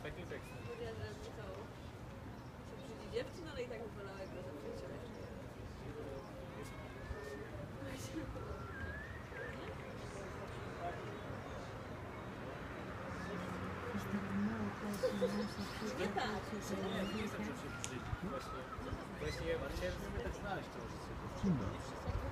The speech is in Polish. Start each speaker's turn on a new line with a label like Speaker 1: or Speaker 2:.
Speaker 1: Taki tekst.
Speaker 2: Powiedziała, że napisało się brzydzi dziewczyn, ale i tak wolała jak go zaprzyjaciółeś. Nie tak.
Speaker 1: Nie jestem, że się brzydzi. Właśnie ja chciałem sobie tak znaleźć to życie.